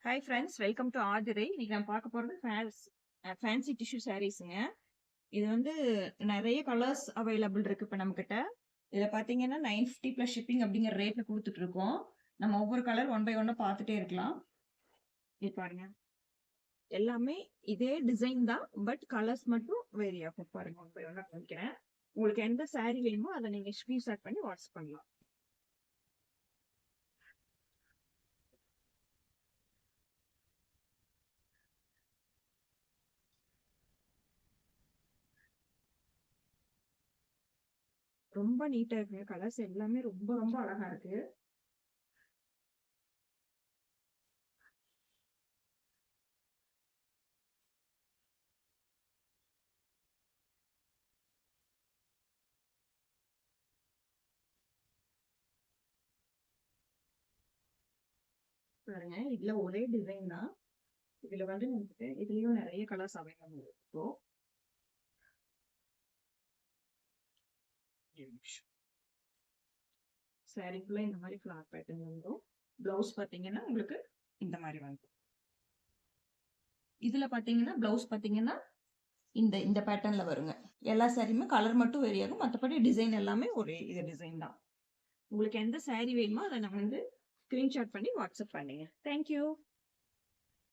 Hi friends, welcome to Aathirai. இன்னைக்கு நான் பார்க்க போகிறது ஃபேன்சி டிஷ்யூ சாரீஸுங்க. இது வந்து நிறைய கலர்ஸ் அவைலபிள் இருக்கு இப்போ நம்மக்கிட்ட. இதில் பார்த்தீங்கன்னா 950 ப்ளஸ் ஷிப்பிங் அப்படிங்கிற ரேட்டில் கொடுத்துட்டு இருக்கோம். நம்ம ஒவ்வொரு கலர் ஒன் பை ஒன்னாக பார்த்துட்டே இருக்கலாம். இது பாருங்க, எல்லாமே இதே டிசைன் தான், பட் கலர்ஸ் மட்டும் வேரி ஆகும். பாருங்க, ஒன் பை ஒன்னாக காமிக்கிறேன். உங்களுக்கு எந்த சாரீ வேணுமோ அதை நீங்கள் ஸ்க்ரீன்ஷாட் பண்ணி வாட்ஸ்அப் பண்ணலாம். ரொம்ப நீட்டா இருக்கு. கலர்ஸ் எல்லாமே ரொம்ப ரொம்ப அழகா இருக்கு. பாருங்க, இதுல ஒரே டிசைன் தான். இதுல வந்து நமக்கு இதுலயும் நிறைய கலர்ஸ் அவைலபிள் இப்போ. சாரிக்குள்ள இந்த மாதிரி ஃபிளார் பேட்டர்ன் வந்துடும். பிளவுஸ் பாத்தீங்கன்னா உங்களுக்கு இந்த மாதிரி வந்துடும். இதுல பாத்தீங்கன்னா பிளவுஸ் பாத்தீங்கன்னா இந்த இந்த பேட்டர்ன்ல வருங்க. எல்லா சாரியுமே கலர் மட்டும் வேரி ஆகும், மற்றபடி டிசைன் எல்லாமே ஒரே இது டிசைன் தான். உங்களுக்கு எந்த சாரி வேணுமோ அதை நான் வந்து ஸ்கிரீன்ஷாட் பண்ணி வாட்ஸ்அப் பண்ணுங்க. தேங்க்யூ.